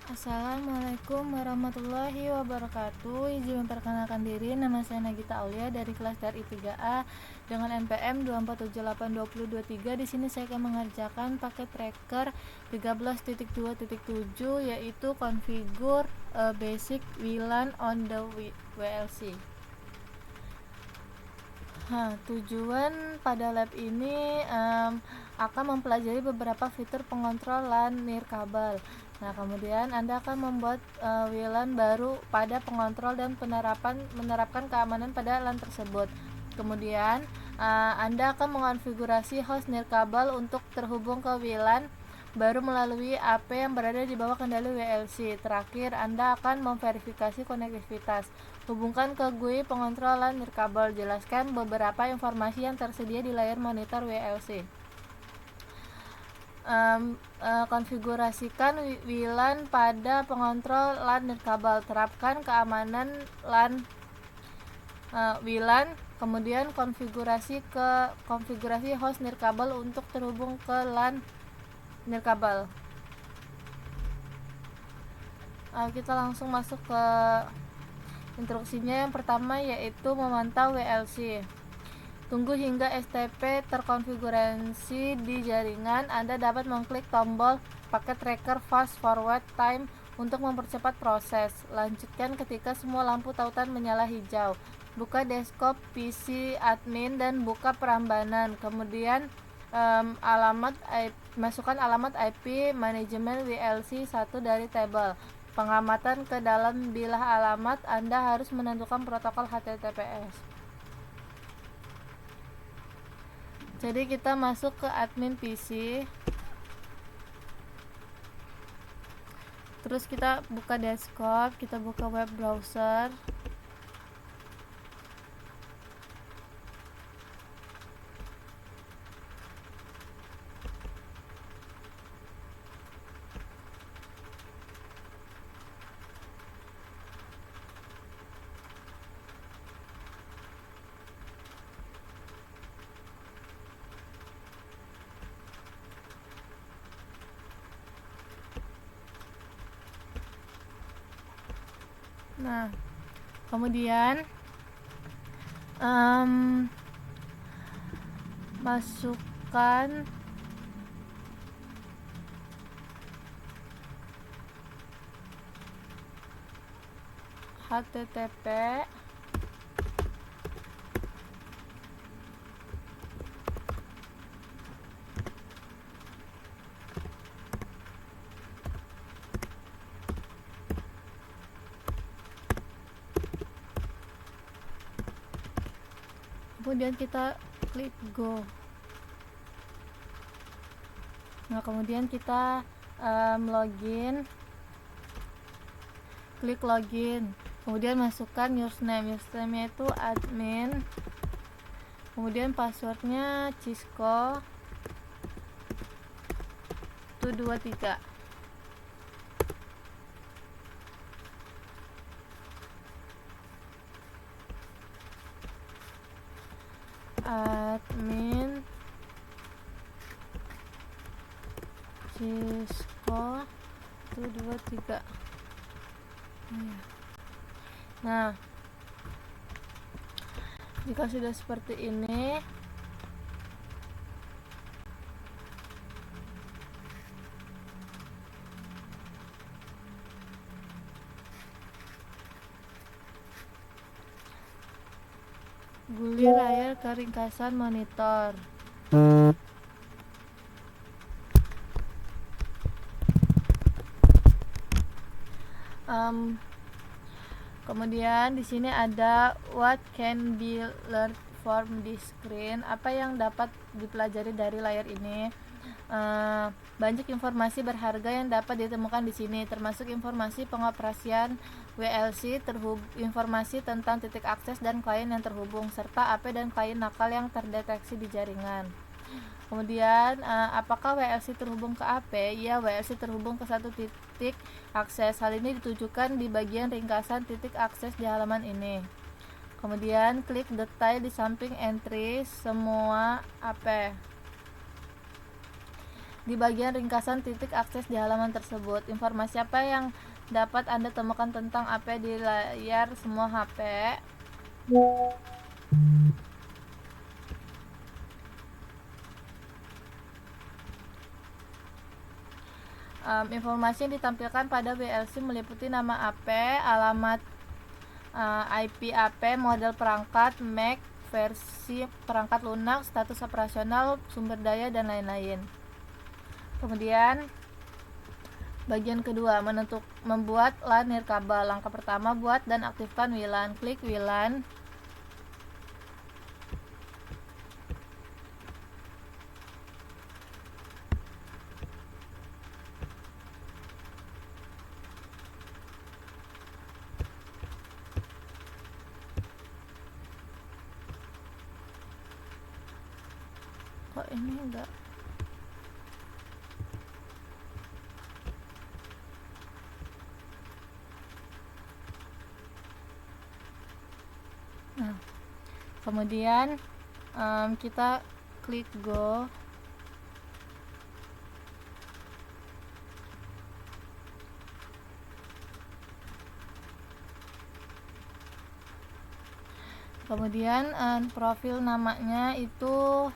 Assalamualaikum warahmatullahi wabarakatuh. Izin memperkenalkan diri, nama saya Nagita Aulia dari kelas TRI 3A dengan NPM 247822023. Di sini saya akan mengerjakan paket tracker 13.2.7 yaitu configure basic VLAN on the WLC. Tujuan pada lab ini akan mempelajari beberapa fitur pengontrol LAN nirkabel. Nah, kemudian Anda akan membuat WLAN baru pada pengontrol dan menerapkan keamanan pada LAN tersebut. Kemudian Anda akan mengonfigurasi host nirkabel untuk terhubung ke WLAN baru melalui AP yang berada di bawah kendali WLC. Terakhir, Anda akan memverifikasi konektivitas. Hubungkan ke GUI pengontrol LAN nirkabel. Jelaskan beberapa informasi yang tersedia di layar monitor WLC. Konfigurasikan WLAN pada pengontrol LAN nirkabel. Terapkan keamanan LAN WLAN. Kemudian konfigurasi host nirkabel untuk terhubung ke LAN nirkabel. Kita langsung masuk ke instruksinya. Yang pertama yaitu memantau WLC. Tunggu hingga STP terkonfigurasi di jaringan. Anda dapat mengklik tombol paket tracker fast forward time untuk mempercepat proses. Lanjutkan ketika semua lampu tautan menyala hijau. Buka desktop PC admin dan buka perambanan. Kemudian masukkan alamat IP manajemen WLC 1 dari tabel. Pengamatan ke dalam bilah alamat. Anda harus menentukan protokol HTTPS. Jadi kita masuk ke admin PC. Terus kita buka desktop, kita buka web browser. Nah, kemudian masukkan HTTP kemudian kita klik go. Nah, kemudian kita login, klik login, kemudian masukkan username itu admin, kemudian passwordnya Cisco 123. Admin Cisco 123. Nah, jika sudah seperti ini, gulir layar ke ringkasan monitor. Kemudian di sini ada what can be learned from this screen. Apa yang dapat dipelajari dari layar ini? Banyak informasi berharga yang dapat ditemukan di sini, termasuk informasi pengoperasian WLC, informasi tentang titik akses dan klien yang terhubung, serta AP dan klien nakal yang terdeteksi di jaringan. Kemudian apakah WLC terhubung ke AP? Ya, WLC terhubung ke satu titik akses. Hal ini ditujukan di bagian ringkasan titik akses di halaman ini. Kemudian klik detail di samping entry semua AP. di bagian ringkasan titik akses di halaman tersebut. Informasi apa yang dapat Anda temukan tentang AP di layar semua HP? Informasi yang ditampilkan pada BLC meliputi nama AP, alamat IP AP, model perangkat, MAC, versi perangkat lunak, status operasional, sumber daya, dan lain-lain. Kemudian bagian kedua, membuat LAN nirkabel. Langkah pertama, buat dan aktifkan WLAN. Klik WLAN. Kok ini enggak? Nah, kemudian kita klik go. Kemudian profil namanya itu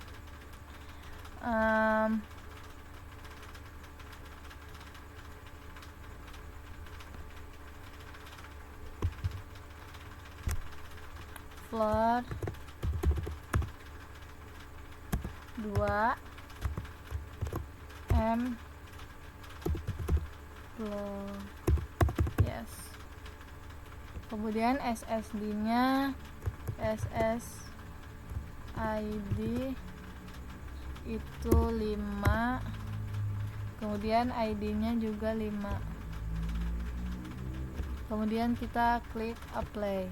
floor 2 M floor, yes. Kemudian SSD nya SSID itu 5, kemudian ID nya juga 5. Kemudian kita klik apply.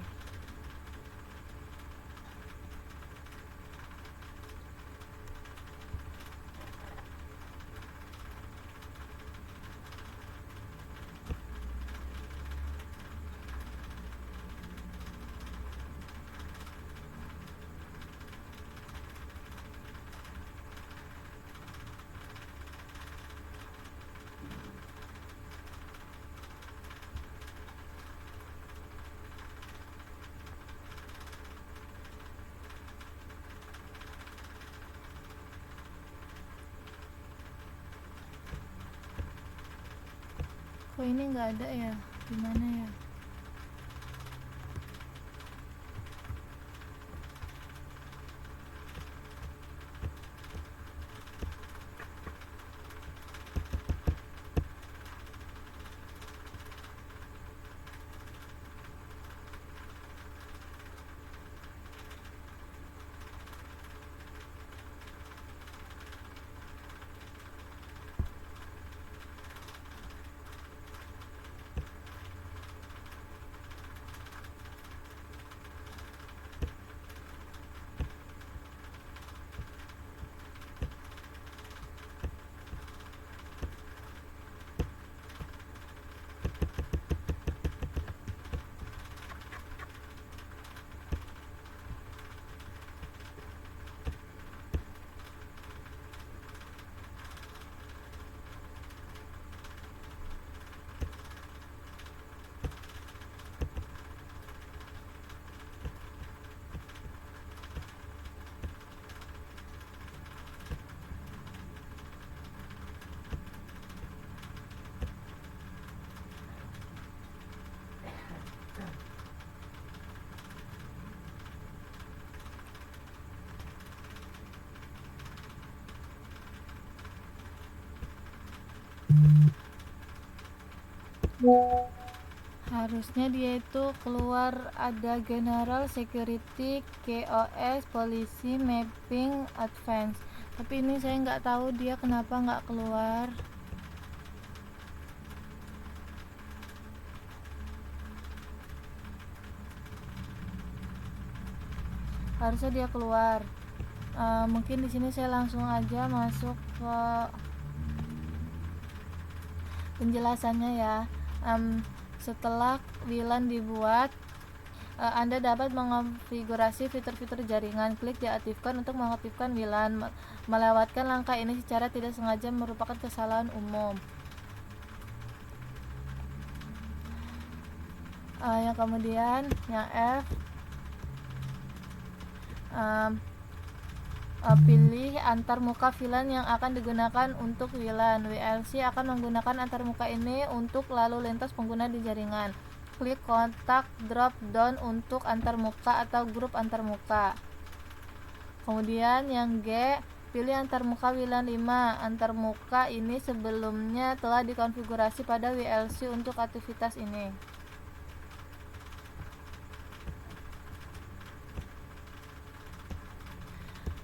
Kok ini nggak ada ya? Gimana ya? Harusnya dia itu keluar ada General Security, KOS, Polisi, Mapping, Advance. Tapi ini saya nggak tahu dia kenapa nggak keluar. Harusnya dia keluar. Mungkin di sini saya langsung aja masuk ke penjelasannya ya. Setelah WLAN dibuat, Anda dapat mengonfigurasi fitur-fitur jaringan. Klik diaktifkan untuk mengaktifkan WLAN. Melewatkan langkah ini secara tidak sengaja merupakan kesalahan umum. Yang kemudian yang F, pilih antarmuka VLAN yang akan digunakan untuk WLAN. WLC akan menggunakan antarmuka ini untuk lalu lintas pengguna di jaringan. Klik kontak drop down untuk antarmuka atau grup antarmuka. Kemudian yang G, pilih antarmuka WLAN 5. Antarmuka ini sebelumnya telah dikonfigurasi pada WLC untuk aktivitas ini.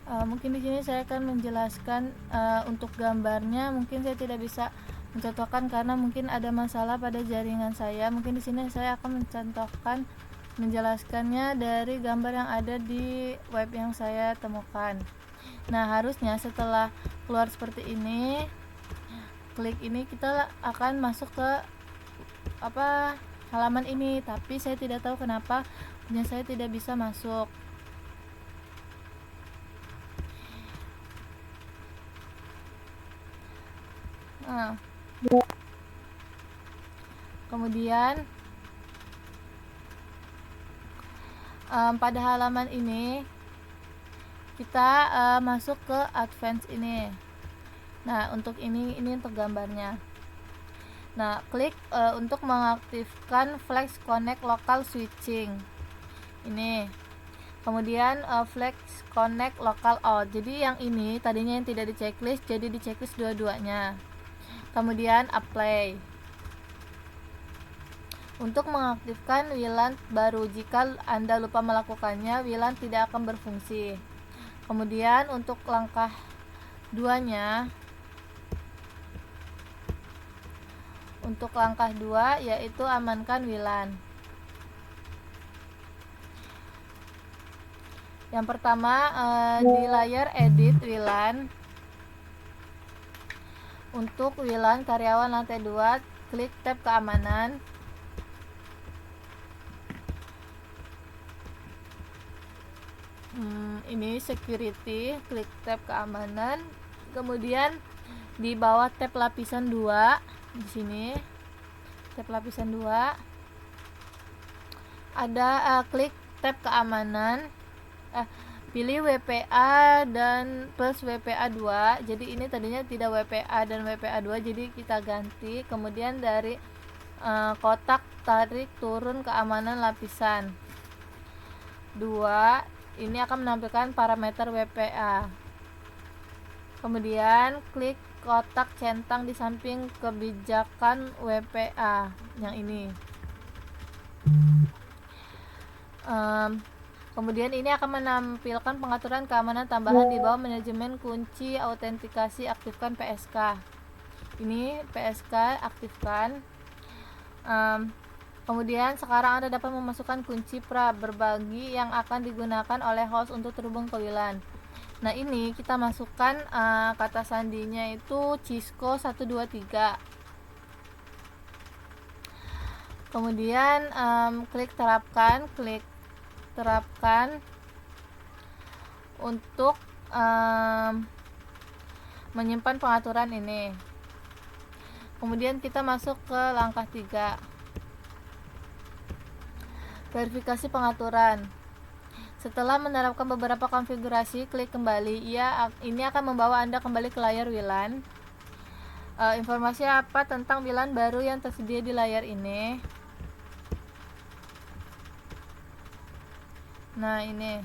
Mungkin di sini saya akan menjelaskan untuk gambarnya. Mungkin saya tidak bisa mencontohkan karena mungkin ada masalah pada jaringan saya. Mungkin di sini saya akan menjelaskannya dari gambar yang ada di web yang saya temukan. Nah, harusnya setelah keluar seperti ini, klik ini kita akan masuk ke halaman ini, tapi saya tidak tahu kenapa punya saya tidak bisa masuk. Kemudian pada halaman ini kita masuk ke advance ini. Nah, untuk ini untuk gambarnya. Nah, klik untuk mengaktifkan Flex Connect Local Switching ini. Kemudian Flex Connect Local Out. Jadi yang ini tadinya yang tidak di checklist, jadi di checklist dua-duanya. Kemudian apply. Untuk mengaktifkan WLAN baru, jika Anda lupa melakukannya, WLAN tidak akan berfungsi. Kemudian untuk langkah 2-nya, untuk langkah 2 yaitu amankan WLAN. Yang pertama di layar edit WLAN. Untuk WLAN karyawan lantai 2, klik tab keamanan. Ini security, klik tab keamanan. Kemudian di bawah tab lapisan 2, di sini tab lapisan 2 ada klik tab keamanan. Pilih WPA dan plus WPA 2. Jadi ini tadinya tidak WPA dan WPA 2, jadi kita ganti. Kemudian dari kotak tarik turun keamanan lapisan 2. Ini akan menampilkan parameter WPA. Kemudian klik kotak centang di samping kebijakan WPA yang ini. Kemudian ini akan menampilkan pengaturan keamanan tambahan di bawah manajemen kunci autentikasi, aktifkan PSK. Ini PSK aktifkan. Kemudian sekarang Anda dapat memasukkan kunci berbagi yang akan digunakan oleh host untuk terhubung ke WLAN. Nah, ini kita masukkan kata sandinya itu Cisco 123. Kemudian klik terapkan untuk menyimpan pengaturan ini. Kemudian kita masuk ke langkah 3, verifikasi pengaturan. Setelah menerapkan beberapa konfigurasi, klik kembali. Ini akan membawa Anda kembali ke layar WLAN. Informasi apa tentang WLAN baru yang tersedia di layar ini? Nah, ini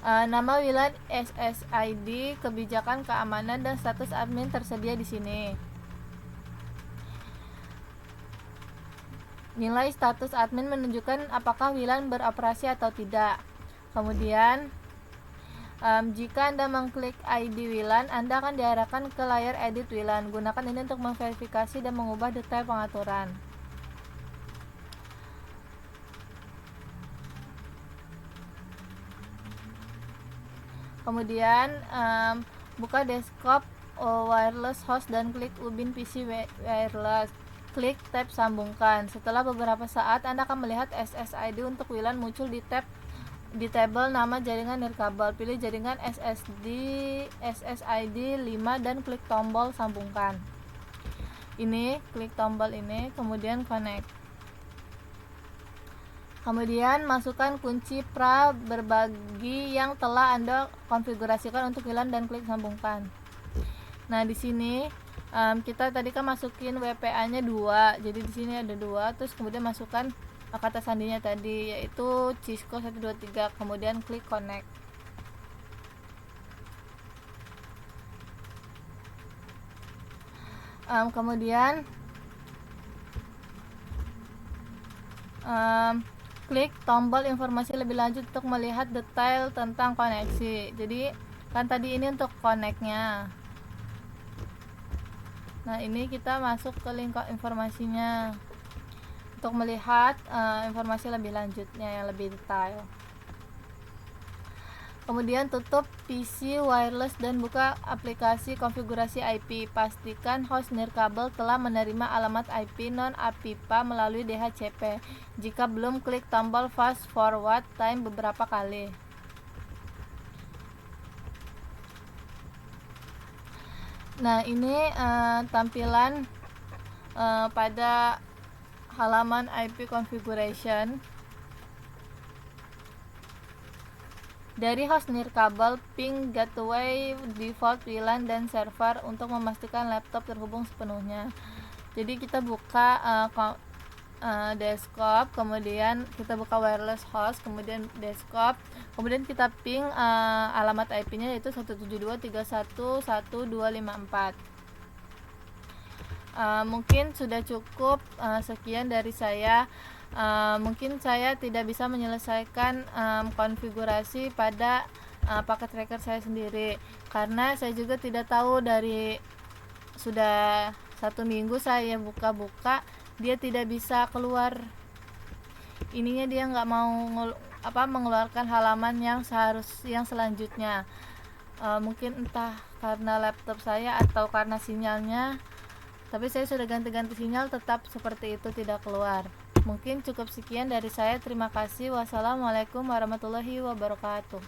nama WLAN, SSID, kebijakan keamanan, dan status admin tersedia di sini. Nilai status admin menunjukkan apakah WLAN beroperasi atau tidak. Kemudian jika Anda mengklik ID WLAN, Anda akan diarahkan ke layar edit WLAN. Gunakan ini untuk memverifikasi dan mengubah detail pengaturan. Kemudian buka desktop wireless host dan klik ubin PC wireless. klik tab sambungkan. Setelah beberapa saat Anda akan melihat SSID untuk WLAN muncul di tabel nama jaringan nirkabel. Pilih jaringan SSID 5 dan klik tombol sambungkan. Ini, klik tombol ini, kemudian connect. Kemudian masukkan kunci berbagi yang telah Anda konfigurasikan untuk WLAN dan klik sambungkan. Nah, di sini kita tadi kan masukin WPA-nya 2. Jadi di sini ada 2, terus kemudian masukkan kata sandinya tadi yaitu Cisco 123, kemudian klik connect. Kemudian klik tombol informasi lebih lanjut untuk melihat detail tentang koneksi. Jadi kan tadi ini untuk connect-nya. Nah, ini kita masuk ke link informasinya untuk melihat informasi lebih lanjutnya yang lebih detail. Kemudian tutup PC wireless dan buka aplikasi konfigurasi IP. Pastikan host nirkabel telah menerima alamat IP non-APIPA melalui DHCP. Jika belum, klik tombol fast forward time beberapa kali. Nah, ini tampilan pada halaman IP configuration dari host nirkabel, ping, gateway, default WLAN, dan server untuk memastikan laptop terhubung sepenuhnya. Jadi kita buka desktop, kemudian kita buka wireless host, kemudian desktop, kemudian kita ping alamat IP-nya yaitu 172.31.1.254. Mungkin sudah cukup sekian dari saya. Mungkin saya tidak bisa menyelesaikan konfigurasi pada paket tracker saya sendiri karena saya juga tidak tahu, dari sudah 1 minggu saya buka-buka dia tidak bisa keluar ininya, dia nggak mau mengeluarkan halaman yang selanjutnya. Mungkin entah karena laptop saya atau karena sinyalnya, tapi saya sudah ganti-ganti sinyal tetap seperti itu, tidak keluar. Mungkin cukup sekian dari saya. Terima kasih. Wassalamualaikum warahmatullahi wabarakatuh.